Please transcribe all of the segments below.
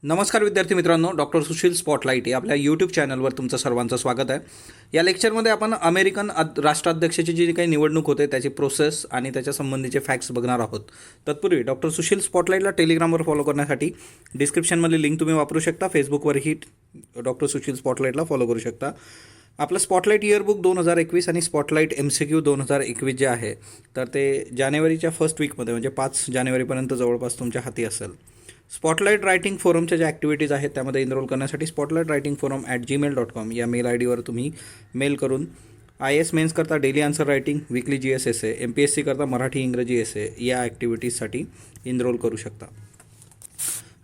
नमस्कार विद्यार्थी मित्रांनो, डॉक्टर सुशील स्पॉटलाईट या आपल्या यूट्यूब चॅनलवर तुमचं सर्वांचं स्वागत आहे. या लेक्चरमध्ये आपण अमेरिकन राष्ट्राध्यक्षाची जी काही निवडणूक होते त्याची प्रोसेस आणि त्याच्या संबंधीचे फॅक्ट्स बघणार आहोत. तत्पूर्वी डॉक्टर सुशील स्पॉटलाईटला टेलिग्रामवर फॉलो करण्यासाठी डिस्क्रिप्शनमधली लिंक तुम्ही वापरू शकता. फेसबुकवरही डॉक्टर सुशील स्पॉटलाईटला फॉलो करू शकता. आपलं स्पॉटलाईट इयरबुक 2021 आणि स्पॉटलाईट MCQ 2021 जे आहे तर ते जानेवारीच्या फर्स्ट वीकमध्ये म्हणजे 5 जानेवारीपर्यंत जवळपास तुमच्या हाती असेल. स्पॉटलाईट रायटिंग फोरमच्या ज्या ॲक्टिव्हिटीज आहेत त्यामध्ये एनरोल करण्यासाठी spotlightrightingforum@gmail.com या मेल आय डीवर तुम्ही मेल करून IAS मेन्स करता daily answer writing, weekly GS एसे, MPSC करता मराठी इंग्रजी एसे या ॲक्टिव्हिटीजसाठी एनरोल करू शकता.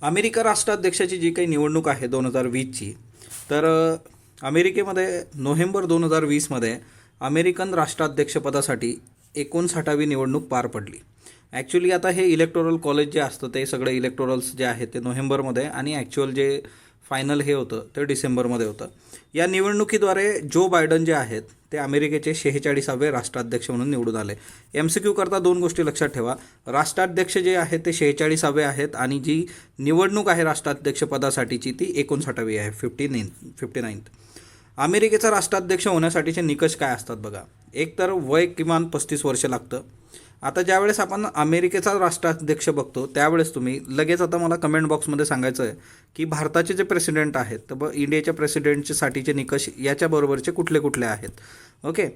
अमेरिका राष्ट्राध्यक्षाची जी काही निवडणूक आहे 2020ची, तर अमेरिकेमध्ये नोव्हेंबर 2020मध्ये अमेरिकन राष्ट्राध्यक्षपदासाठी 59वी निवडणूक पार पडली. ॲक्च्युली आता हे इलेक्टोरल कॉलेज जे असतं ते सगळे इलेक्टोरल्स जे आहेत ते नोव्हेंबरमध्ये आणि ॲक्च्युअल जे फायनल हे होतं ते डिसेंबरमध्ये होतं. या निवडणुकीद्वारे जो बायडन जे आहेत ते अमेरिकेचे 46वे राष्ट्राध्यक्ष म्हणून निवडून आले. MCQ करता 2 गोष्टी लक्षात ठेवा. राष्ट्राध्यक्ष जे आहेत ते 46वे आहेत आणि जी निवडणूक आहे राष्ट्राध्यक्षपदासाठीची ती 59वी आहे, 59th. अमेरिकेचा राष्ट्राध्यक्ष होण्यासाठीचे निकष काय असतात बघा. एक तर वय किमान 35 वर्ष लागतं. आता ज्यावेळेस आपण अमेरिकेचा राष्ट्राध्यक्ष बघतो त्यावेळेस तुम्ही लगेच आता मला कमेंट बॉक्समध्ये सांगायचं आहे की भारताचे जे प्रेसिडेंट आहेत तर इंडियाच्या प्रेसिडेंटसाठीचे निकष याच्याबरोबरचे कुठले कुठले आहेत. ओके,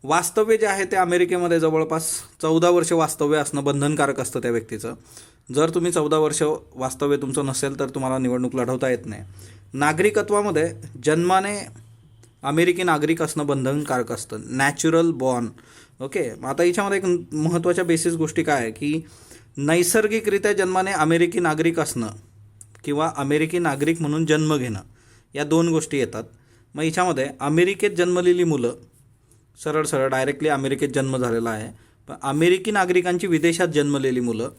वास्तव्य जे आहे ते अमेरिकेमध्ये जवळपास 14 वर्ष वास्तव्य असणं बंधनकारक असतं त्या व्यक्तीचं. जर तुम्ही 14 वर्ष वास्तव्य तुमचं नसेल तर तुम्हाला निवडणूक लढवता येत नाही. नागरिकत्वामध्ये जन्माने अमेरिकी नागरिक असणं बंधनकारक असतं, नॅचरल बॉर्न. ओके, आता याच्यामध्ये एक महत्त्वाच्या बेसिस गोष्टी काय आहे की नैसर्गिकरित्या जन्माने अमेरिकी नागरिक असणं किंवा अमेरिकी नागरिक म्हणून जन्म घेणं या 2 गोष्टी येतात. मग याच्यामध्ये अमेरिकेत जन्मलेली मुलं सरळ डायरेक्टली अमेरिकेत जन्म झालेला आहे, पण अमेरिकी नागरिकांची विदेशात जन्मलेली मुलं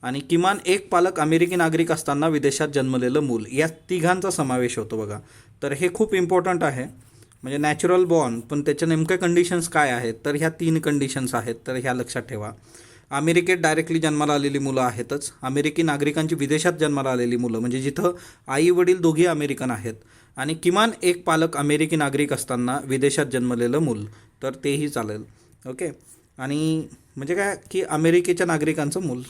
आणि किमान एक पालक अमेरिकी नागरिक असताना विदेशात जन्मलेलं मूल या तिघांचा समावेश होतो बघा. तर हे खूप इम्पॉर्टंट आहे. म्हणजे नॅचरल बॉर्न, पण त्याच्या नेमक्या कंडिशन्स काय आहेत तर ह्या 3 कंडिशन्स आहेत, तर ह्या लक्षात ठेवा. अमेरिकेत डायरेक्टली जन्माला आलेली मुलं आहेतच, अमेरिकी नागरिकांची विदेशात जन्माला आलेली मुलं म्हणजे जिथं आई वडील दोघी अमेरिकन आहेत आणि किमान एक पालक अमेरिकी नागरिक असताना विदेशात जन्मलेलं मूल तर तेही चालेल. ओके, आणि म्हणजे काय की अमेरिकेच्या नागरिकांचं मूल.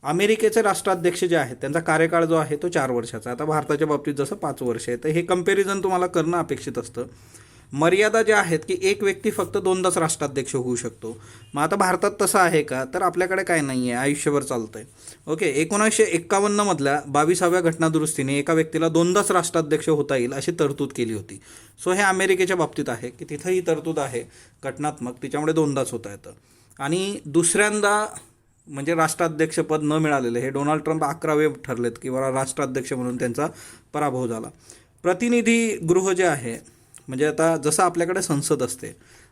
अमेरिकेचे राष्ट्राध्यक्ष जे आहेत त्यांचा कार्यकाळ जो आहे तो 4 वर्षाचा. आता भारताच्या बाबतीत जसं 5 वर्ष आहे, तर हे कंपॅरिझन तुम्हाला करणं अपेक्षित असतं. मर्यादा ज्या आहेत की एक व्यक्ती फक्त 2दाच राष्ट्राध्यक्ष होऊ शकतो. मग आता भारतात तसं आहे का तर आपल्याकडे काय नाही आहे, आयुष्यभर चालतं आहे. ओके, 1951मधल्या 22व्या घटनादुरुस्तीने एका व्यक्तीला 2दाच राष्ट्राध्यक्ष होता येईल अशी तरतूद केली होती. सो हे अमेरिकेच्या बाबतीत आहे की तिथं ही तरतूद आहे घटनात्मक, तिच्यामुळे 2दाच होता येतं. आणि दुसऱ्यांदा म्हणजे राष्ट्राध्यक्षपद न मिळालेले हे डोनाल्ड ट्रम्प 11वे ठरलेत किंवा राष्ट्राध्यक्ष म्हणून त्यांचा पराभव झाला. प्रतिनिधी गृह जे आहे म्हणजे आता जसं आपल्याकडे संसद असते,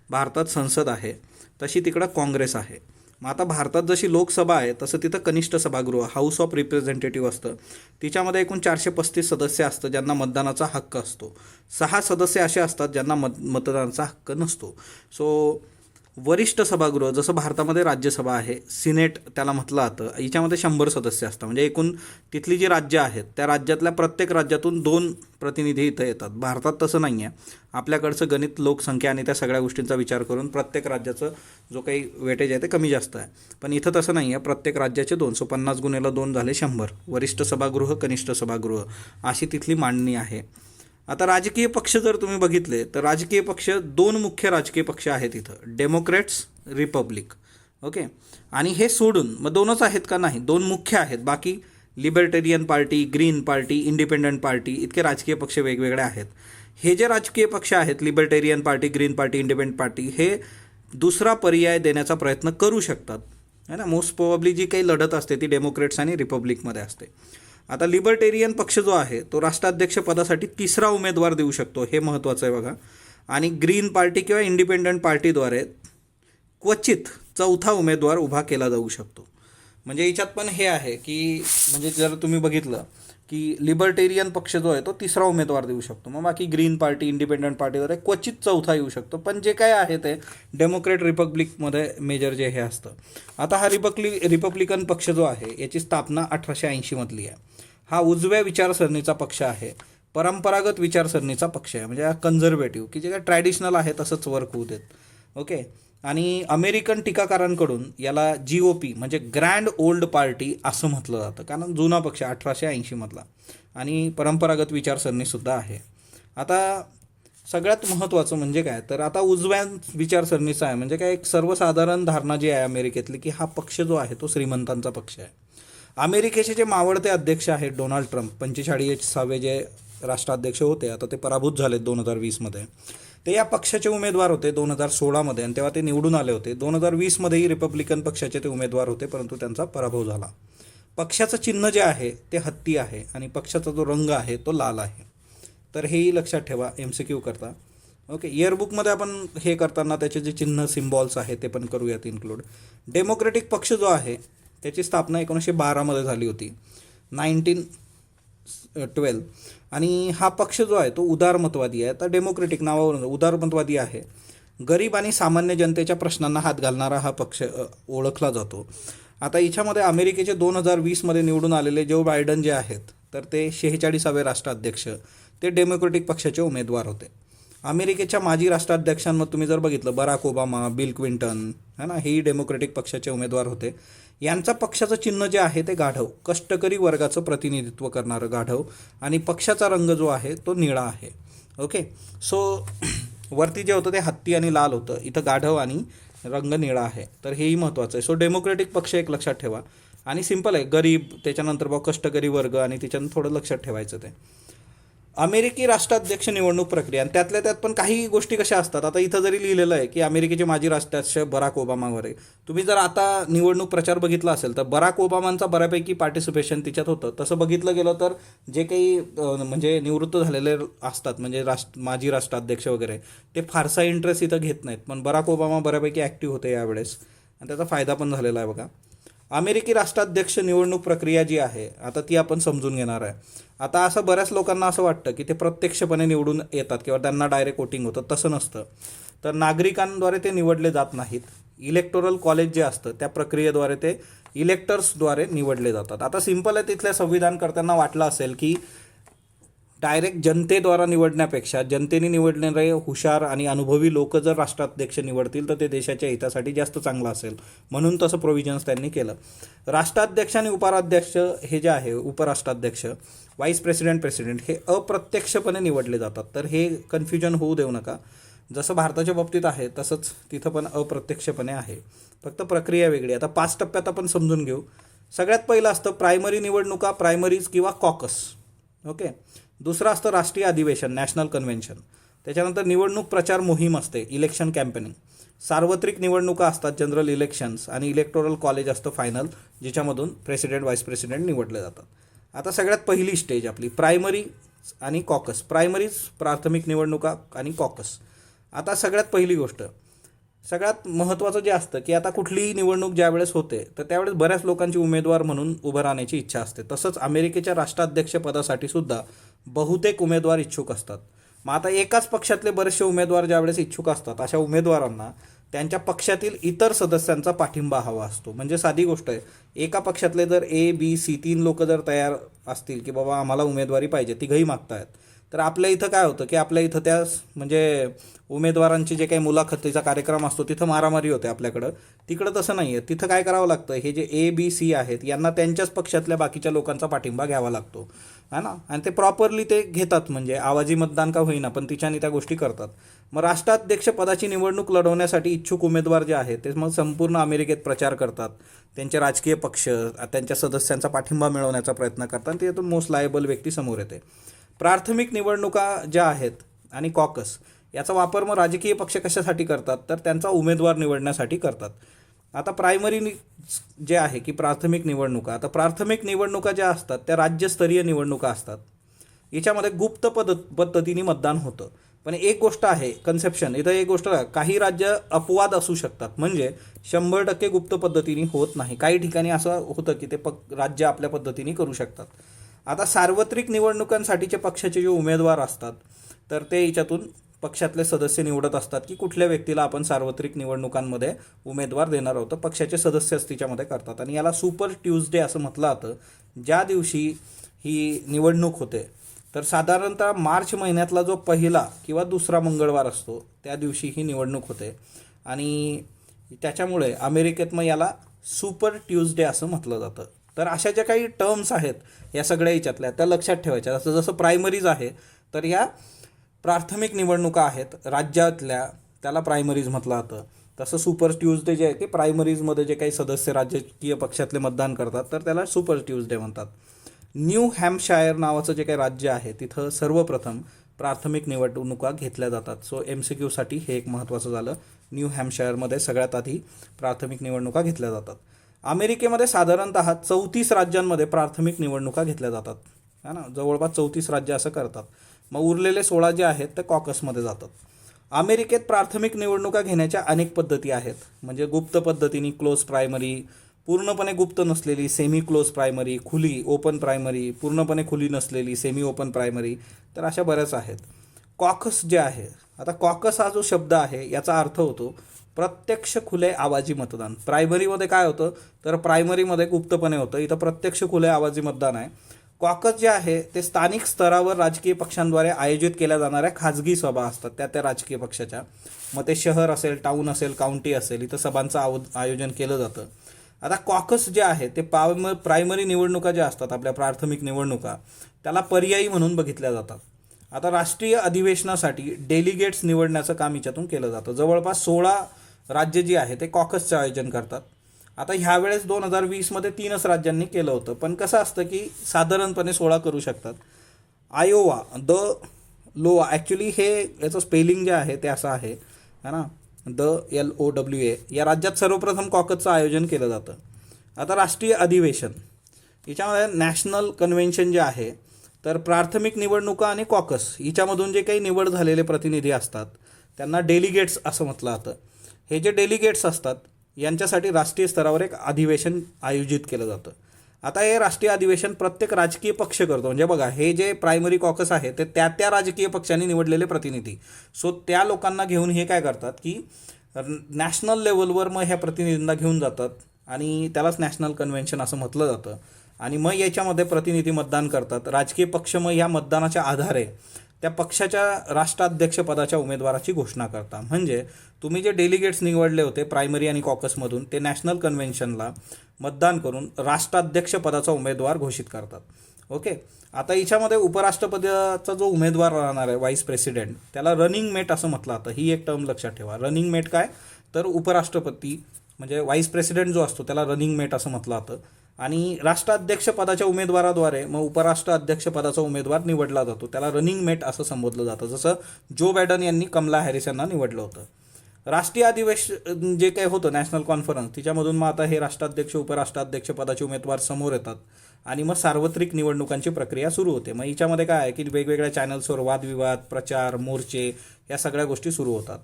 भारतात संसद आहे तशी तिकडं काँग्रेस आहे. मग आता भारतात जशी लोकसभा आहे तसं तिथं कनिष्ठ सभागृह हाऊस ऑफ रिप्रेझेंटेटिव्ह असतं. तिच्यामध्ये एकूण 435 सदस्य असतं ज्यांना मतदानाचा हक्क असतो. 6 सदस्य असे असतात ज्यांना मतदानाचा हक्क नसतो. सो वरिष्ठ सभागृह जसं भारतामध्ये राज्यसभा आहे, सिनेट त्याला म्हटलं जातं, याच्यामध्ये 100 सदस्य असतात. म्हणजे एकूण तिथली जी राज्य आहेत त्या राज्यातल्या प्रत्येक राज्यातून 2 प्रतिनिधी इथं येतात. भारतात तसं नाही आहे. आपल्याकडचं गणित, लोकसंख्या आणि त्या सगळ्या गोष्टींचा विचार करून प्रत्येक राज्याचं जो काही वेटेज आहे ते कमी जास्त आहे. पण इथं तसं नाही आहे. प्रत्येक राज्याचे 2, 50 गुणिले 2 झाले 100. वरिष्ठ सभागृह, कनिष्ठ सभागृह अशी तिथली मांडणी आहे. आता राजकीय पक्ष जर तुम्ही बघितले तर राजकीय पक्ष 2 मुख्य राजकीय पक्ष आहेत इथं, डेमोक्रॅट्स, रिपब्लिक. ओके, आणि हे सोडून मग 2च आहेत का नाही, 2 मुख्य आहेत. बाकी libertarian party, green party, independent party इतके राजकीय पक्ष वेगवेगळे आहेत. हे जे राजकीय पक्ष आहेत libertarian party, green party, independent party हे दुसरा पर्याय देण्याचा प्रयत्न करू शकतात है ना. मोस्ट प्रोबॅबली जी काही लढत असते ती डेमोक्रॅट्स आणि रिपब्लिकमध्ये असते. आता लिबर्टेरियन पक्ष जो आहे तो राष्ट्राध्यक्षपदासाठी 3रा उमेदवार देऊ शकतो, हे महत्त्वाचं आहे बघा. आणि ग्रीन पार्टी किंवा इंडिपेंडंट पार्टीद्वारे क्वचित 4था उमेदवार उभा केला जाऊ शकतो. म्हणजे याच्यात पण हे आहे की म्हणजे जर तुम्ही बघितलं की लिबर्टेरियन पक्ष जो आहे तो 3रा उमेदवार देऊ शकतो. मग बाकी ग्रीन पार्टी, इंडिपेंडंट पार्टीद्वारे क्वचित 4था येऊ शकतो. पण जे काय आहे ते डेमोक्रॅट रिपब्लिकमध्ये मेजर जे हे असतं. आता हा रिपब्लिकन पक्ष जो आहे याची स्थापना 1880मधली आहे. हा उजव्या विचारसरणीचा पक्ष आहे, परंपरागत विचारसरणीचा पक्ष आहे, म्हणजे कन्झर्वेटिव्ह, की जे काय ट्रॅडिशनल आहे तसंच वर्क होऊ देत. ओके. आणि अमेरिकन टीकाकारांकडून याला GOP म्हणजे ग्रँड ओल्ड पार्टी असं म्हटलं जातं, कारण जुना पक्ष 1880 मधला आणि परंपरागत विचारसरणीसुद्धा आहे. आता सगळ्यात महत्त्वाचं म्हणजे काय, तर आता उजव्या विचारसरणीचा आहे म्हणजे काय, एक सर्वसाधारण धारणा जी आहे अमेरिकेतली, की हा पक्ष जो आहे तो श्रीमंतांचा पक्ष आहे. अमेरिकेचे जे मावळते अध्यक्ष आहेत डोनाल्ड ट्रम्प, 45वे जे राष्ट्राध्यक्ष होते, आता ते पराभूत झालेत 2020मध्ये. ते या पक्षाचे उमेदवार होते 2016मध्ये, आणि तेव्हा ते निवडून आले होते. 2020मध्येही रिपब्लिकन पक्षाचे ते उमेदवार होते, परंतु त्यांचा पराभव झाला. पक्षाचं चिन्ह जे आहे ते हत्ती आहे आणि पक्षाचा जो रंग आहे तो लाल आहे. तर हेही लक्षात ठेवा MCQ करता. ओके. इयरबुकमध्ये आपण हे करताना त्याचे जे चिन्ह सिम्बॉल्स आहे ते पण करूयात इन्क्लूड. डेमोक्रेटिक पक्ष जो आहे त्याची स्थापना 1912मध्ये झाली होती, 1912. आणि हा पक्ष जो आहे तो उदारमतवादी आहे. तर डेमोक्रेटिक नावावरून उदारमतवादी आहे. गरीब आणि सामान्य जनतेच्या प्रश्नांना हात घालणारा हा पक्ष ओळखला जातो. आता याच्यामध्ये अमेरिकेचे 2020मध्ये निवडून आलेले जो बायडन जे आहेत, तर ते 46वे राष्ट्राध्यक्ष, ते डेमोक्रेटिक पक्षाचे उमेदवार होते. अमेरिकेच्या माजी राष्ट्राध्यक्षांमध्ये तुम्ही जर बघितलं, बराक ओबामा, बिल क्लिंटन है ना, हेही डेमोक्रेटिक पक्षाचे उमेदवार होते. यांचा पक्षाचं चिन्ह जे आहे ते गाढव, कष्टकरी वर्गाचं प्रतिनिधित्व करणारं गाढव, आणि पक्षाचा रंग जो आहे तो निळा आहे. ओके. सो वरती जे होतं ते हत्ती आणि लाल होतं, इथं गाढव आणि रंग निळा आहे. तर हेही महत्त्वाचं आहे. सो डेमोक्रेटिक पक्ष एक लक्षात ठेवा. आणि सिंपल आहे, गरीब, त्याच्यानंतर कष्टकरी वर्ग, आणि त्याच्यानं थोडं लक्षात ठेवायचं ते. अमेरिकी राष्ट्राध्यक्ष निवडणूक प्रक्रिया, आणि त्यातल्या त्यात पण काही गोष्टी कशा असतात. आता इथं जरी लिहिलेलं आहे की अमेरिकेचे माजी राष्ट्राध्यक्ष बराक ओबामावर आहे, तुम्ही जर आता निवडणूक प्रचार बघितला असेल तर बराक ओबामांचा बऱ्यापैकी पार्टिसिपेशन तिच्यात होतं. तसं बघितलं गेलं तर जे काही म्हणजे निवृत्त झालेले असतात, म्हणजे माजी राष्ट्राध्यक्ष वगैरे, ते फारसा इंटरेस्ट इथं घेत नाहीत. पण बराक ओबामा बऱ्यापैकी ॲक्टिव्ह होते यावेळेस, आणि त्याचा फायदा पण झालेला आहे बघा. अमेरिकी राष्ट्राध्यक्ष निवडणूक प्रक्रिया जी आहे आता ती आपण समजून घेणार आहे. आता असं बऱ्याच लोकांना असं वाटतं की ते प्रत्यक्षपणे निवडून येतात किंवा त्यांना डायरेक्ट वोटिंग होतं. तसं नसतं. तर नागरिकांद्वारे ते निवडले जात नाहीत. इलेक्टोरल कॉलेज जे असतं त्या प्रक्रियेद्वारे ते इलेक्टर्सद्वारे निवडले जातात. आता सिंपल आहे, तिथल्या संविधानकर्त्यांना वाटलं असेल की डायरेक्ट जनतेद्वारा निवडण्यापेक्षा जनतेने निवडणारे हुशार आणि अनुभवी लोक जर राष्ट्राध्यक्ष निवडतील तर ते देशाच्या हितासाठी जास्त चांगलं असेल, म्हणून तसं प्रोव्हिजन्स त्यांनी केलं. राष्ट्राध्यक्ष आणि उपाध्यक्ष हे जे आहे, उपराष्ट्राध्यक्ष, व्हाईस प्रेसिडेंट हे अप्रत्यक्षपणे निवडले जातात. तर हे कन्फ्युजन होऊ देऊ नका. जसं भारताच्या बाबतीत आहे तसंच तिथं पण अप्रत्यक्षपणे आहे, फक्त प्रक्रिया वेगळी. आता 5 टप्प्यात आपण समजून घेऊ. सगळ्यात पहिलं असतं प्रायमरी निवडणुका, प्रायमरीज किंवा कॉकस. ओके. दुसरं असतं राष्ट्रीय अधिवेशन, नॅशनल कन्व्हेन्शन. त्याच्यानंतर निवडणूक प्रचार मोहीम असते, इलेक्शन कॅम्पेनिंग. सार्वत्रिक निवडणुका असतात, जनरल इलेक्शन्स, आणि इलेक्टोरल कॉलेज असतं फायनल, जिच्यामधून प्रेसिडेंट, व्हाईस प्रेसिडेंट निवडले जातात. आता सगळ्यात पहिली स्टेज आपली प्रायमरी आणि कॉकस. प्रायमरीज प्राथमिक निवडणुका आणि कॉकस. आता सगळ्यात पहिली गोष्ट, सगळ्यात महत्त्वाचं जे असतं की आता कुठलीही निवडणूक ज्यावेळेस होते तर त्यावेळेस बऱ्याच लोकांची उमेदवार म्हणून उभं राहण्याची इच्छा असते. तसंच अमेरिकेच्या राष्ट्राध्यक्षपदासाठी सुद्धा बहुतेक उमेदवार इच्छुक असतात. मग आता एकाच पक्षातले बरेचसे उमेदवार ज्यावेळेस इच्छुक असतात, अशा उमेदवारांना त्यांच्या पक्षातील इतर सदस्यांचा पाठिंबा हवा असतो. म्हणजे साधी गोष्ट आहे, एका पक्षातले जर A, B, C 3 लोक जर तयार असतील की बाबा आम्हाला उमेदवारी पाहिजे, तिघंही मागतायत, तर आपल्या इथं काय होतं की आपल्या इथं त्या म्हणजे उमेदवारांची जे काही मुलाखतीचा कार्यक्रम असतो तिथं मारामारी होते आपल्याकडं. तिकडं तसं नाही आहे. तिथं काय करावं लागतं, हे जे A, B, C आहेत यांना त्यांच्याच पक्षातल्या बाकीच्या लोकांचा पाठिंबा घ्यावा लागतो, है ना. आणि ते प्रॉपरली ते घेतात, म्हणजे आवाजी मतदान का होईना पण तिच्याने त्या गोष्टी करतात. मग राष्ट्राध्यक्ष पदाची निवडणूक लढवण्यासाठी इच्छुक उमेदवार जे आहेत ते मग संपूर्ण अमेरिकेत प्रचार करतात. त्यांचे राजकीय पक्ष, त्यांच्या सदस्यांचा पाठिंबा मिळवण्याचा प्रयत्न करतात. त्यातून मोस्ट लायबल व्यक्ती समोर येते. प्राथमिक निवडणुका ज्या आहेत आणि कॉकस याचा वापर मग राजकीय पक्ष कशासाठी करतात, तर त्यांचा उमेदवार निवडण्यासाठी करतात. आता प्रायमरी जे आहे की प्राथमिक निवडणुका, आता प्राथमिक निवडणुका ज्या असतात त्या राज्यस्तरीय निवडणुका असतात. याच्यामध्ये गुप्त पद्धतीने मतदान होतं. पण एक गोष्ट आहे, कन्सेप्शन इथं, एक गोष्ट, काही राज्य अपवाद असू शकतात, म्हणजे 100% गुप्त पद्धतीने होत नाही. काही ठिकाणी असं होतं की ते राज्य आपल्या पद्धतीने करू शकतात. आता सार्वत्रिक निवडणुकांसाठीचे पक्षाचे जे उमेदवार असतात तर ते याच्यातून पक्षातले सदस्य निवडत असतात की कुठल्या व्यक्तीला आपण सार्वत्रिक निवडणुकांमध्ये उमेदवार देणार आहोत. पक्षाचे सदस्यच तिच्यामध्ये करतात आणि याला सुपर ट्यूजडे असं म्हटलं जातं. ज्या दिवशी ही निवडणूक होते, तर साधारणतः मार्च महिन्यातला जो पहिला किंवा दुसरा मंगळवार असतो त्या दिवशी ही निवडणूक होते. आणि त्याच्यामुळे अमेरिकेत मग याला सुपर ट्यूजडे असं म्हटलं जातं. तर अशा ज्या काही टर्म्स आहेत या सगळ्या याच्यातल्या त्या लक्षात ठेवायच्या. जसं जसं प्रायमरीज आहे तर या प्राथमिक निवडणुका आहेत राज्यातल्या, त्याला प्रायमरीज म्हटलं जातं. तसं सुपर ट्यूजडे जे आहे ते प्रायमरीजमध्ये जे काही सदस्य राजकीय पक्षातले मतदान करतात तर त्याला सुपर ट्यूजडे म्हणतात. न्यू हॅम्पशायर नावाचं जे काही राज्य आहे तिथं सर्वप्रथम प्राथमिक निवडणुका घेतल्या जातात. सो MCQसाठी हे एक महत्त्वाचं झालं. न्यू हॅम्पशायरमध्ये सगळ्यात आधी प्राथमिक निवडणुका घेतल्या जातात. अमेरिकेमध्ये साधारणतः 34 राज्यांमध्ये प्राथमिक निवडणुका घेतल्या जातात, है ना. जवळपास 34 राज्य असं करतात. मग उरलेले 16 जे आहेत ते कॉकसमध्ये जातात. अमेरिकेत प्राथमिक निवडणुका घेण्याच्या अनेक पद्धती आहेत. म्हणजे गुप्त पद्धतीने क्लोज प्रायमरी, पूर्णपणे गुप्त नसलेली सेमी क्लोज प्रायमरी, खुली ओपन प्रायमरी, पूर्णपणे खुली नसलेली सेमी ओपन प्रायमरी, तर अशा बऱ्याच आहेत. कॉकस जे आहे, आता कॉकस हा जो शब्द आहे याचा अर्थ होतो प्रत्यक्ष खुले आवाजी मतदान. प्रायमरीमध्ये काय होतं तर प्रायमरीमध्ये गुप्तपणे होतं, इथं प्रत्यक्ष खुले आवाजी मतदान आहे. कॉकस जे आहे ते स्थानिक स्तरावर राजकीय पक्षांद्वारे आयोजित केल्या जाणाऱ्या खाजगी सभा असतात त्या राजकीय पक्षाच्या. मग ते शहर असेल, टाऊन असेल, काउंटी असेल, इथं सभांचं आयोजन केलं जातं. आता कॉकस जे आहे ते प्रायमरी निवडणुका ज्या असतात आपल्या प्राथमिक निवडणुका त्याला पर्यायी म्हणून बघितल्या जातात. आता राष्ट्रीय अधिवेशनासाठी डेलिगेट्स निवडण्याचं काम याच्यातून केलं जातं. जवळपास 16 राज्य जी आहे ते कॉकसचं आयोजन करतात. आता ह्यावेळेस 2020मध्ये 3च राज्यांनी केलं होतं, पण कसं असतं की साधारणपणे 16 करू शकतात. आयोवा, लोआ, ॲक्च्युली हे याचं स्पेलिंग जे आहे ते असं आहे, है ना, LOWA, या राज्यात सर्वप्रथम कॉकसचं आयोजन केलं जातं. आता राष्ट्रीय अधिवेशन याच्यामध्ये नॅशनल कन्व्हेन्शन जे आहे तर प्राथमिक निवडणुका आणि कॉकस हिच्यामधून जे काही निवड झालेले प्रतिनिधी असतात त्यांना डेलिगेट्स असं म्हटलं जातं. हे जे डेलिगेट्स असतात यांच्यासाठी राष्ट्रीय स्तरावर एक अधिवेशन आयोजित केलं जातं. आता हे राष्ट्रीय अधिवेशन प्रत्येक राजकीय पक्ष करतो. म्हणजे बघा, हे जे प्रायमरी कॉकस आहे ते त्या राजकीय पक्षांनी निवडलेले प्रतिनिधी, सो त्या लोकांना घेऊन हे काय करतात की नॅशनल लेवलवर मग ह्या प्रतिनिधींना घेऊन जातात आणि त्यालाच नॅशनल कन्व्हेन्शन असं म्हटलं जातं. आणि मग याच्यामध्ये प्रतिनिधी मतदान करतात. राजकीय पक्ष मग या मतदानाच्या आधारे त्या पक्षाच्या राष्ट्राध्यक्षपदाच्या उमेदवाराची घोषणा करता. म्हणजे तुम्ही जे डेलिगेट्स निवडले होते प्रायमरी आणि कॉकसमधून ते नॅशनल कन्व्हेन्शनला मतदान करून राष्ट्राध्यक्षपदाचा उमेदवार घोषित करतात. ओके. आता याच्यामध्ये उपराष्ट्रपतीचा जो उमेदवार राहणार आहे व्हाईस प्रेसिडेंट त्याला रनिंग मेट असं म्हटलं जातं. ही एक टर्म लक्षात ठेवा. रनिंग मेट काय तर उपराष्ट्रपती म्हणजे व्हाईस प्रेसिडेंट जो असतो त्याला रनिंग मेट असं म्हटलं जातं. आणि राष्ट्राध्यक्ष पदाच्या उमेदवाराद्वारे मग उपराष्ट्राध्यक्ष पदाचा उमेदवार निवडला जातो, त्याला रनिंग मेट असं संबोधलं जातं. जसं जो बायडन यांनी कमला हॅरिस यांना निवडलं होतं. राष्ट्रीय अधिवेशन जे काही होतं नॅशनल कॉन्फरन्स तिच्यामधून मग आता हे राष्ट्राध्यक्ष उपराष्ट्राध्यक्ष पदाचे उमेदवार समोर येतात आणि मग सार्वत्रिक निवडणुकांची प्रक्रिया सुरू होते. मग हिच्यामध्ये काय आहे की वेगवेगळ्या चॅनल्सवर वादविवाद, प्रचार, मोर्चे या सगळ्या गोष्टी सुरू होतात.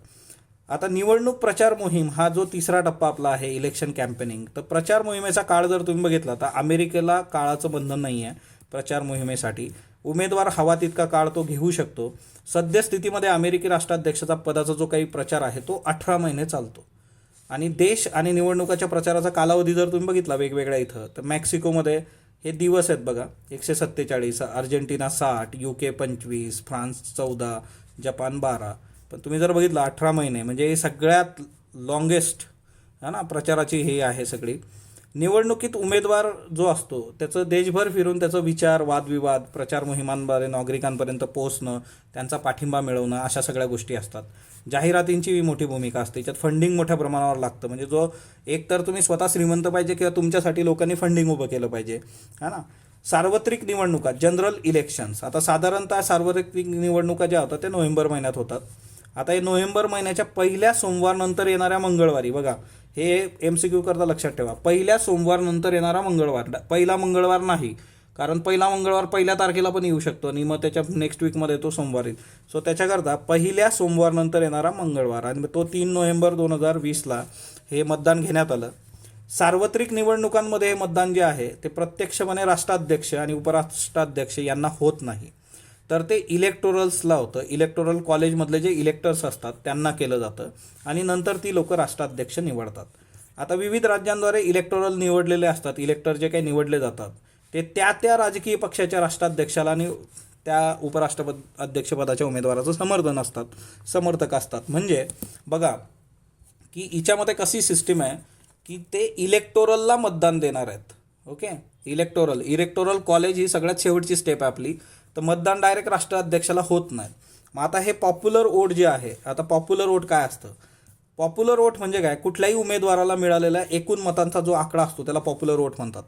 आता निवडणूक प्रचार मोहीम हा जो तिसरा टप्पा आपला आहे इलेक्शन कॅम्पेनिंग, तर प्रचार मोहिमेचा काळ जर तुम्ही बघितला तर अमेरिकेला काळाचं बंधन नाही आहे प्रचार मोहिमेसाठी. उमेदवार हवा तितका काळ तो घेऊ शकतो. सद्यस्थितीमध्ये अमेरिकी राष्ट्राध्यक्षाचा पदाचा जो काही प्रचार आहे तो 18 महिने चालतो. आणि देश आणि निवडणुकाच्या प्रचाराचा कालावधी जर तुम्ही बघितला वेगवेगळ्या इथं तर मेक्सिकोमध्ये हे दिवस आहेत बघा 147, अर्जेंटिना 60, UK 25, फ्रान्स 14, जपान 12. पण तुम्ही जर बघितलं 18 महिने म्हणजे हे सगळ्यात लॉंगेस्ट है ना प्रचाराची हे आहे सगळी. निवडणुकीत उमेदवार जो असतो त्याचं देशभर फिरून त्याचं विचार, वादविवाद, प्रचार मोहिमांद्वारे नागरिकांपर्यंत पोहोचणं, त्यांचा पाठिंबा मिळवणं अशा सगळ्या गोष्टी असतात. जाहिरातींची मोठी भूमिका असते. याच्यात फंडिंग मोठ्या प्रमाणावर लागतं. म्हणजे जो एक तर तुम्ही स्वतः श्रीमंत पाहिजे किंवा तुमच्यासाठी लोकांनी फंडिंग उभं केलं पाहिजे, है ना. सार्वत्रिक निवडणुका, जनरल इलेक्शन्स. आता साधारणतः सार्वत्रिक निवडणुका ज्या होतात ते नोव्हेंबर महिन्यात होतात. आता हे नोव्हेंबर महिन्याच्या पहिल्या सोमवारनंतर येणाऱ्या मंगळवारी बघा, हे MCQ करता लक्षात ठेवा. पहिल्या सोमवारनंतर येणारा मंगळवार, पहिला मंगळवार नाही, कारण पहिला मंगळवार पहिल्या तारखेला पण येऊ शकतो आणि मग त्याच्या नेक्स्ट वीकमध्ये तो सोमवार येईल. सो त्याच्याकरता पहिल्या सोमवारनंतर येणारा मंगळवार आणि तो 3 नोव्हेंबर 2020ला हे मतदान घेण्यात आलं. सार्वत्रिक निवडणुकांमध्ये हे मतदान जे आहे ते प्रत्यक्षपणे राष्ट्राध्यक्ष आणि उपराष्ट्राध्यक्ष यांना होत नाही, तर ते इलेक्टोरल्सला होतं. इलेक्टोरल कॉलेजमधले जे इलेक्टर्स असतात त्यांना केलं जातं आणि नंतर ती लोक राष्ट्राध्यक्ष निवडतात. आता विविध राज्यांद्वारे इलेक्टोरल निवडलेले असतात. इलेक्टर जे काही निवडले जातात ते त्या राजकीय पक्षाच्या राष्ट्राध्यक्षाला आणि त्या उपराष्ट्रपती अध्यक्षपदाच्या उमेदवाराचं समर्थक असतात. म्हणजे बघा की हिच्यामध्ये कशी सिस्टीम आहे की ते इलेक्टोरलला मतदान देणार आहेत. ओके, इलेक्टोरल कॉलेज ही सगळ्यात शेवटची स्टेप आहे आपली. तर मतदान डायरेक्ट राष्ट्राध्यक्षाला होत नाही. मग आता हे पॉप्युलर वोट जे आहे, आता पॉप्युलर वोट काय असतं? पॉप्युलर वोट म्हणजे काय? कुठल्याही उमेदवाराला मिळालेल्या एकूण मतांचा जो आकडा असतो त्याला पॉप्युलर वोट म्हणतात.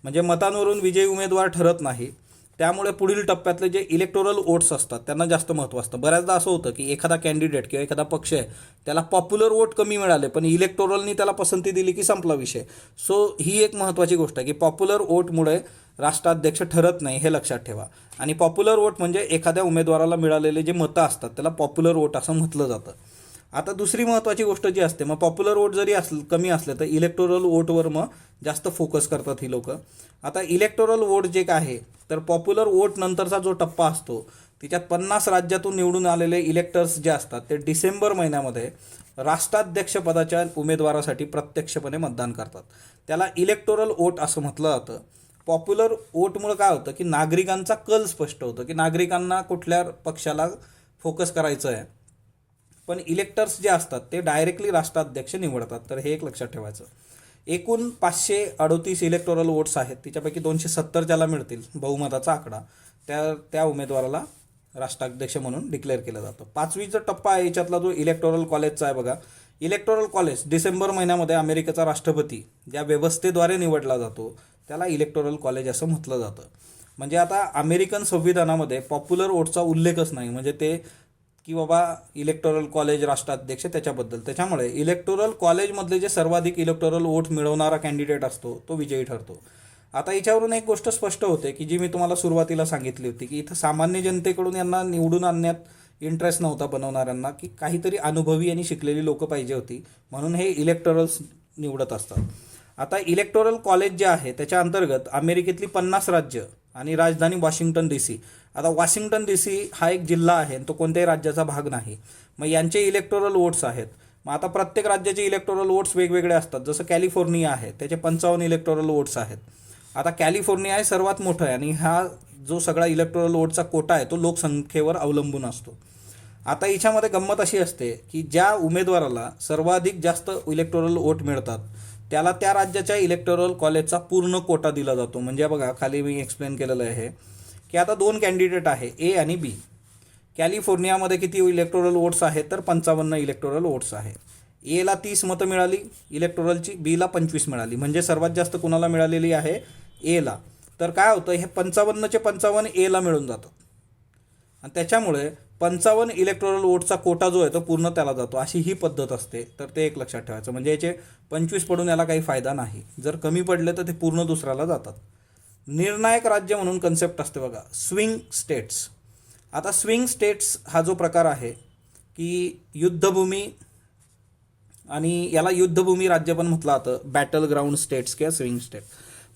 म्हणजे मतांवरून विजयी उमेदवार ठरत नाही. त्यामुळे पुढील टप्प्यातले जे इलेक्टोरल वोट्स असतात त्यांना जास्त महत्त्व असतं. बऱ्याचदा असं होतं की एखादा कॅन्डिडेट किंवा एखादा पक्ष आहे त्याला पॉप्युलर वोट कमी मिळाले, पण इलेक्टोरलनी त्याला पसंती दिली की संपला विषय. सो ही एक महत्त्वाची गोष्ट आहे की पॉप्युलर वोटमुळे राष्ट्राध्यक्ष ठरत नाही, हे लक्षात ठेवा. आणि पॉप्युलर वोट म्हणजे एखाद्या उमेदवाराला मिळालेले जे मतं असतात त्याला पॉप्युलर वोट असं म्हटलं जातं. आता दुसरी महत्त्वाची गोष्ट जी असते, मग पॉप्युलर वोट जरी कमी असले तर इलेक्टोरल वोटवर मग जास्त फोकस करतात ही लोकं. आता इलेक्टोरल वोट जे काय आहे, तर पॉप्युलर वोट नंतरचा जो टप्पा असतो तिच्यात 50 राज्यातून निवडून आलेले इलेक्टर्स जे असतात ते डिसेंबर महिन्यामध्ये राष्ट्राध्यक्षपदाच्या उमेदवारासाठी प्रत्यक्षपणे मतदान करतात. त्याला इलेक्टोरल वोट असं म्हटलं जातं. पॉप्युलर वोटमुळे काय होतं की नागरिकांचा कल स्पष्ट होतं की नागरिकांना कुठल्या पक्षाला फोकस करायचं आहे. पण इलेक्टर्स जे असतात ते डायरेक्टली राष्ट्राध्यक्ष निवडतात. तर हे एक लक्षात ठेवायचं. एकूण 538 इलेक्टोरल वोट्स आहेत, तिच्यापैकी 270 ज्याला मिळतील, बहुमताचा आकडा, त्या उमेदवाराला राष्ट्राध्यक्ष म्हणून डिक्लेअर केलं जातं. 5वी जो टप्पा आहे याच्यातला जो इलेक्टोरल कॉलेजचा आहे बघा. इलेक्टोरल कॉलेज डिसेंबर महिन्यामध्ये अमेरिकेचा राष्ट्रपती ज्या व्यवस्थेद्वारे निवडला जातो त्याला इलेक्टोरल कॉलेज असं म्हटलं जातं. म्हणजे आता अमेरिकन संविधानामध्ये पॉप्युलर वोटचा उल्लेखच नाही, म्हणजे ते की बाबा इलेक्टोरल कॉलेज राष्ट्राध्यक्ष त्याच्याबद्दल. त्याच्यामुळे इलेक्टोरल कॉलेजमधले जे सर्वाधिक इलेक्टोरल वोट मिळवणारा कॅन्डिडेट असतो तो विजयी ठरतो. आता याच्यावरून एक गोष्ट स्पष्ट होते की जी मी तुम्हाला सुरुवातीला सांगितली होती की इथं सामान्य जनतेकडून यांना निवडून आणण्यात इंटरेस्ट नव्हता बनवणाऱ्यांना, की काहीतरी अनुभवी आणि शिकलेली लोकं पाहिजे होती, म्हणून हे इलेक्टोरल्स निवडत असतात. आता इलेक्टोरल कॉलेज जे आहे त्याच्या अंतर्गत अमेरिकेतली 50 राज्य आणि राजधानी वॉशिंग्टन DC. आता वॉशिंग्टन DC हा एक जिल्हा आहे, तो कोणत्याही राज्याचा भाग नाही. मग यांचे इलेक्टोरल वोट्स आहेत. मग आता प्रत्येक राज्याचे इलेक्टोरल वोट्स वेगवेगळे असतात. जसं कॅलिफोर्निया आहे, त्याचे 55 इलेक्टोरल वोट्स आहेत. आता कॅलिफोर्निया हे सर्वात मोठं आहे आणि हा जो सगळा इलेक्टोरल वोटचा कोटा आहे तो लोकसंख्येवर अवलंबून असतो. आता याच्यामध्ये गंमत अशी असते की ज्या उमेदवाराला सर्वाधिक जास्त इलेक्टोरल वोट मिळतात त्याला त्या राज्याच्या इलेक्टोरल कॉलेजचा पूर्ण कोटा दिला जातो. म्हणजे बघा खाली मी एक्सप्लेन केलेलं आहे की आता 2 कॅन्डिडेट आहे, ए आणि बी. कॅलिफोर्नियामध्ये किती इलेक्टोरल वोट्स आहेत, तर 55 इलेक्टोरल वोट्स आहे. एला 30 मतं मिळाली इलेक्टोरलची, बीला 25 मिळाली. म्हणजे सर्वात जास्त कुणाला मिळालेली आहे? एला. तर काय होतं, हे 55चे 55 एला मिळून जातात आणि त्याच्यामुळे 55 इलेक्टोरल वोटचा कोटा जो आहे तो पूर्ण त्याला जातो. अशी ही पद्धत असते. तर ते एक लक्षात ठेवायचं. म्हणजे याचे 25 पडून याला काही फायदा नाही. जर कमी पडले तर ते पूर्ण दुसऱ्याला जातात. निर्णायक राज्य म्हणून कन्सेप्ट असते बघा, स्विंग स्टेट्स. आता स्विंग स्टेट्स हा जो प्रकार आहे की युद्धभूमी, आणि याला युद्धभूमी राज्य पण म्हटलं जातं, बॅटल ग्राउंड स्टेट्स किंवा स्विंग स्टेट.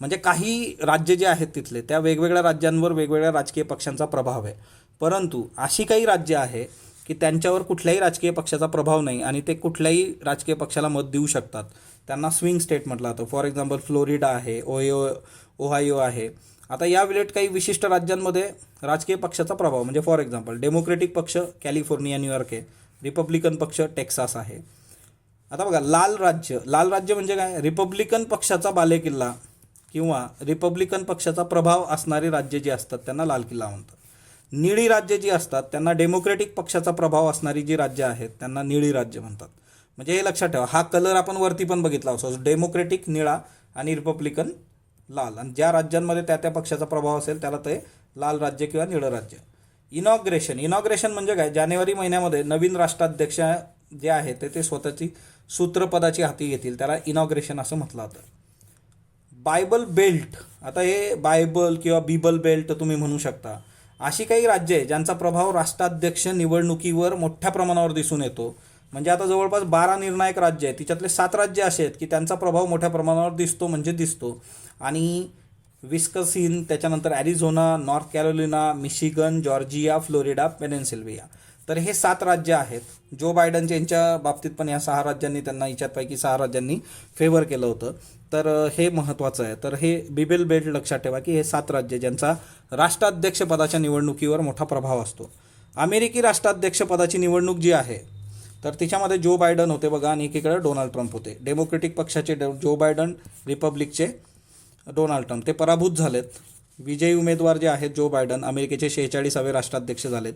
म्हणजे काही राज्य जे आहेत तिथले त्या वेगवेगळ्या राज्यांवर वेगवेगळ्या राजकीय पक्षांचा प्रभाव आहे. परंतु अशी काही राज्य आहे की त्यांच्यावर कुठल्याही राजकीय पक्षाचा प्रभाव नाही आणि ते कुठल्याही राजकीय पक्षाला मत देऊ शकतात. त्यांना स्विंग स्टेट म्हटलं जातं. फॉर एक्झाम्पल फ्लोरिडा आहे, ओहायो आहे. आता या विलेट काही विशिष्ट राज्यांमध्ये राजकीय पक्षाचा प्रभाव, म्हणजे फॉर एक्झाम्पल डेमोक्रेटिक पक्ष कॅलिफोर्निया न्यूयॉर्क आहे, रिपब्लिकन पक्ष टेक्सास आहे. आता बघा लाल राज्य म्हणजे काय? रिपब्लिकन पक्षाचा बालेकिल्ला किंवा रिपब्लिकन पक्षाचा प्रभाव असणारी राज्य जी असतात त्यांना लाल किल्ला म्हणतात. निळी राज्य जी असतात त्यांना डेमोक्रेटिक पक्षाचा प्रभाव असणारी जी राज्य आहेत त्यांना निळी राज्य म्हणतात. म्हणजे हे लक्षात ठेवा. हा कलर आपण वरती पण बघितला असतो, डेमोक्रेटिक निळा आणि रिपब्लिकन लाल. आणि ज्या राज्यांमध्ये त्या पक्षाचा प्रभाव असेल त्याला ते लाल राज्य किंवा निळं राज्य. इनॉग्रेशन म्हणजे काय? जानेवारी महिन्यामध्ये नवीन राष्ट्राध्यक्ष जे आहे ते स्वतःची सूत्रपदाची हाती घेतील, त्याला इनॉग्रेशन असं म्हटलं जातं. Bible belt. आता हे बायबल किंवा बिबल बेल्ट तुम्ही म्हणू शकता. अशी काही राज्य आहे ज्यांचा प्रभाव राष्ट्राध्यक्ष निवडणुकीवर मोठ्या प्रमाणावर दिसून येतो. म्हणजे आता जवळपास 12 निर्णायक राज्य आहेत, तिच्यातले 7 राज्य असे आहेत की त्यांचा प्रभाव मोठ्या प्रमाणावर दिसतो. आणि विस्कॉन्सिन, त्याच्यानंतर Arizona, North Carolina, Michigan, Georgia, Florida, Pennsylvania. तर हे 7 राज्य आहेत. जो बायडन यांच्या बाबतीत पण या 6 राज्यांनी त्यांना याच्यापैकी 6 राज्यांनी फेवर केलं होतं. तर हे महत्त्वाचं आहे. तर हे बिबेल बेल्ट लक्षात ठेवा की हे 7 राज्य ज्यांचा राष्ट्राध्यक्षपदाच्या निवडणुकीवर मोठा प्रभाव असतो. अमेरिकी राष्ट्राध्यक्षपदाची निवडणूक जी आहे तर तिच्यामध्ये जो बायडन होते बघा आणि एकीकडे डोनाल्ड ट्रम्प होते. डेमोक्रेटिक पक्षाचे जो बायडन, रिपब्लिकचे डोनाल्ड ट्रम्प ते पराभूत झालेत. विजयी उमेदवार जे आहेत जो बायडन अमेरिकेचे 46वे राष्ट्राध्यक्ष झालेत.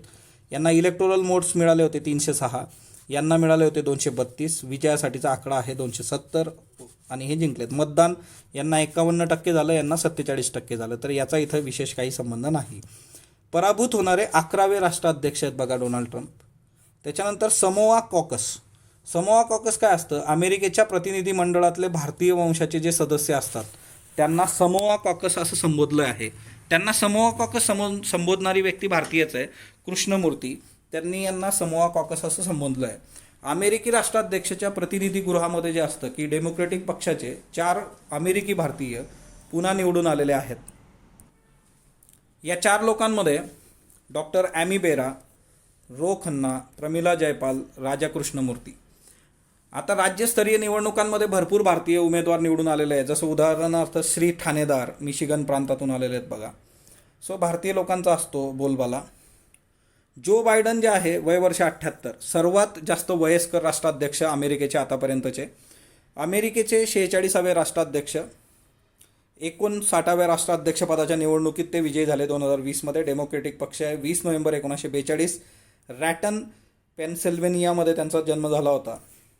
यांना इलेक्टोरल वोट्स मिळाले होते 306, यांना मिळाले होते 232. विजयासाठीचा आकडा आहे 270 आणि हे जिंकलेत. मतदान यांना 51% झालं, यांना 47% झालं. तर याचा इथं विशेष काही संबंध नाही. पराभूत होणारे 11वे राष्ट्राध्यक्ष आहेत बघा डोनाल्ड ट्रम्प. त्याच्यानंतर समोआ कॉकस. समोआ कॉकस काय असतं? अमेरिकेच्या प्रतिनिधी मंडळातले भारतीय वंशाचे जे सदस्य असतात त्यांना समोआ कॉकस असं संबोधलं आहे. त्यांना समोआ कॉकस संबोधणारी व्यक्ती भारतीयच आहे, कृष्णमूर्ती. त्यांनी यांना समोआ कॉकस असं संबोधलं आहे. अमेरिकी राष्ट्राध्यक्षाच्या प्रतिनिधी गृहामध्ये जे असतं की डेमोक्रेटिक पक्षाचे 4 अमेरिकी भारतीय पुन्हा निवडून आलेले आहेत. या 4 लोकांमध्ये डॉक्टर ॲमी बेरा, रो खन्ना, प्रमिला जयपाल, राजा कृष्णमूर्ती. आता राज्यस्तरीय निवडणुकांमध्ये भरपूर भारतीय उमेदवार निवडून आलेले आहेत. जसं उदाहरणार्थ श्री ठाणेदार मिशिगन प्रांतातून आलेले आहेत बघा. सो भारतीय लोकांचा असतो बोलबाला. जो बायडन जे आहे वय वर्ष 78, सर्वात जास्त वयस्कर राष्ट्राध्यक्ष अमेरिकेचे आतापर्यंतचे. अमेरिकेचे 46वे राष्ट्राध्यक्ष. 59व्या राष्ट्राध्यक्षपदाच्या निवडणुकीत ते विजयी झाले 2020मध्ये. डेमोक्रेटिक पक्ष आहे. 20 नोव्हेंबर 1942 रॅटन, पेनसिल्व्हेनियामध्ये त्यांचा जन्म झाला होता.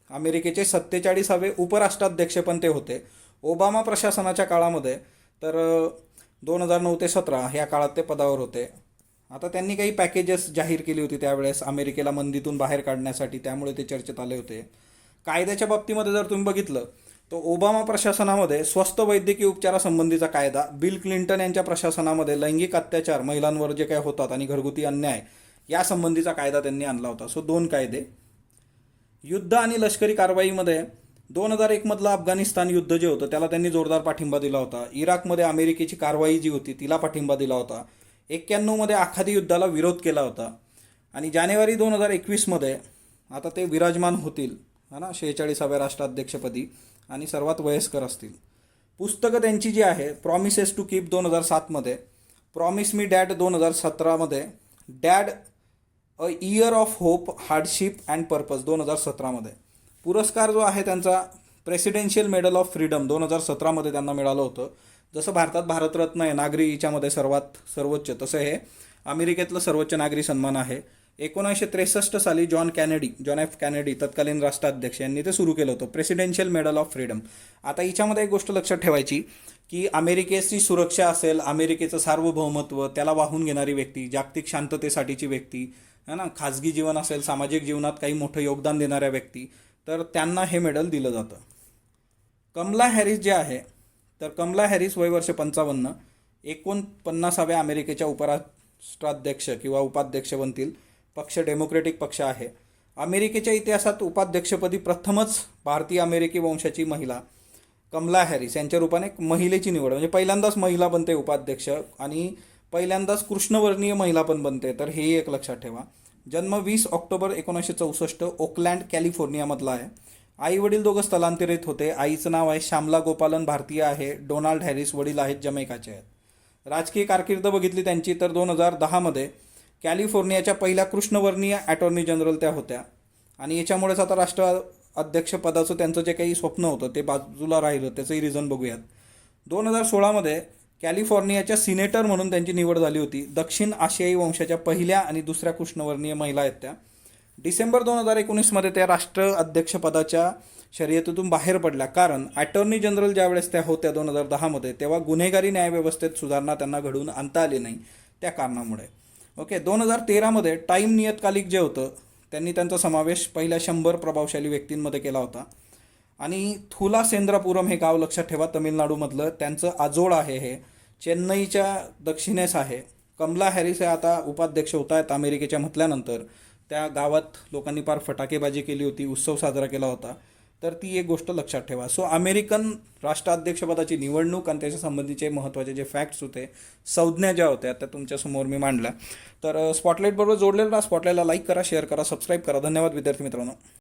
अमेरिकेचे 47वे उपराष्ट्राध्यक्ष पण ते होते ओबामा प्रशासनाच्या काळामध्ये. तर 2009 ते 17 ह्या काळात ते पदावर होते. आता त्यांनी काही पॅकेजेस जाहीर केली होती त्यावेळेस अमेरिकेला मंदीतून बाहेर काढण्यासाठी, त्यामुळे ते चर्चेत आले होते. कायद्याच्या बाबतीमध्ये जर तुम्ही बघितलं तर ओबामा प्रशासनामध्ये स्वस्त वैद्यकीय उपचारासंबंधीचा कायदा, बिल क्लिंटन यांच्या प्रशासनामध्ये लैंगिक अत्याचार महिलांवर जे काय होतात आणि घरगुती अन्याय यासंबंधीचा कायदा त्यांनी आणला होता. सो 2 कायदे. युद्ध आणि लष्करी कारवाईमध्ये 2001 मधलं अफगाणिस्तान युद्ध जे होतं त्याला त्यांनी जोरदार पाठिंबा दिला होता. इराकमध्ये अमेरिकेची कारवाई जी होती तिला पाठिंबा दिला होता. 91मध्ये आखाती युद्धाला विरोध केला होता. आणि जानेवारी 2021मध्ये आता ते विराजमान होतील है ना 46व्या राष्ट्राध्यक्षपदी आणि सर्वात वयस्कर असतील. पुस्तकं त्यांची जी आहे प्रॉमिसेस टू कीप 2007मध्ये, प्रॉमिस मी डॅड 2017मध्ये, dad a year of hope, hardship and purpose 2017मध्ये. पुरस्कार जो आहे त्यांचा प्रेसिडेन्शियल मेडल ऑफ फ्रीडम 2017मध्ये त्यांना मिळालं होतं. जसं भारतात भारतरत्न आहे नागरी हिच्यामध्ये सर्वोच्च, तसं हे अमेरिकेतलं सर्वोच्च नागरी सन्मान आहे. 1963 साली जॉन एफ कॅनेडी तत्कालीन राष्ट्राध्यक्ष यांनी ते सुरू केलं होतं, प्रेसिडेन्शियल मेडल ऑफ फ्रीडम. आता हिच्यामध्ये एक गोष्ट लक्षात ठेवायची की अमेरिकेची सुरक्षा असेल, अमेरिकेचं सार्वभौमत्व, त्याला वाहून घेणारी व्यक्ती, जागतिक शांततेसाठीची व्यक्ती है ना, खाजगी जीवन असेल, सामाजिक जीवनात काही मोठं योगदान देणाऱ्या व्यक्ती, तर त्यांना हे मेडल दिलं जातं. कमला हॅरिस जे आहे तर कमला हॅरिस वय वर्ष 55, 49व्या अमेरिकेच्या उपराष्ट्राध्यक्ष किंवा उपाध्यक्ष बनतील. पक्ष डेमोक्रेटिक पक्ष आहे. अमेरिकेच्या इतिहासात उपाध्यक्षपदी प्रथमच भारतीय अमेरिकी वंशाची महिला कमला हॅरिस यांच्या रूपाने एक महिलेची निवड, म्हणजे पहिल्यांदाच महिला बनते उपाध्यक्ष आणि पहिल्यांदाच कृष्णवर्णीय महिला पण बनते. तर हेही एक लक्षात ठेवा. जन्म 20 ऑक्टोबर 1964 ओकलँड कॅलिफोर्नियामधला आहे. आई वडील दोघं स्थलांतरित होते. आईचं नाव आहे श्यामला गोपालन, भारतीय आहे. डोनाल्ड हॅरिस वडील आहेत जमैकाचे आहेत. राजकीय कारकीर्द बघितली त्यांची तर 2010मध्ये कॅलिफोर्नियाच्या पहिल्या कृष्णवर्णीय अटॉर्नी जनरल त्या होत्या. आणि याच्यामुळेच आता राष्ट्राध्यक्षपदाचं त्यांचं जे काही स्वप्न होतं ते बाजूला राहिलं. त्याचंही रिझन बघूयात. 2016मध्ये कॅलिफोर्नियाच्या सिनेटर म्हणून त्यांची निवड झाली होती. दक्षिण आशियाई वंशाच्या पहिल्या आणि दुसऱ्या कृष्णवर्णीय महिला आहेत त्या. डिसेंबर 2019मध्ये त्या राष्ट्राध्यक्षपदाच्या शर्यतीतून बाहेर पडल्या, कारण अटॉर्नी जनरल ज्यावेळेस त्या होत्या 2010मध्ये तेव्हा गुन्हेगारी न्यायव्यवस्थेत सुधारणा त्यांना घडवून आणता आली नाही त्या कारणामुळे. ओके. 2013मध्ये टाईम नियतकालिक जे होतं त्यांनी त्यांचा समावेश पहिल्या 100 प्रभावशाली व्यक्तींमध्ये केला होता. आणि थुला सेंद्रापुरम हे गाव लक्षात ठेवा तमिळनाडूमधलं. त्यांचं आजोळ आहे, हे चेन्नईच्या दक्षिणेस आहे. कमला हॅरिस हे आता उपाध्यक्ष होत आहेत अमेरिकेच्या म्हटल्यानंतर. त्या गावात लोकांनी फार फटाकेबाजी केली होती, उत्सव साजरा केला होता. तर ती एक गोष्ट लक्षात ठेवा. सो अमेरिकन राष्ट्राध्यक्षपदाची निवडणूक आणि त्याच्या संबंधीचे महत्त्वाचे जे फॅक्ट्स होते, संज्ञा ज्या होत्या त्या तुमच्यासमोर मी मांडल्या. तर स्पॉटलाईटबरोबर जोडलेलं राहा. स्पॉटलाईटला लाईक करा, शेअर करा, सबस्क्राईब करा. धन्यवाद विद्यार्थी मित्रांनो.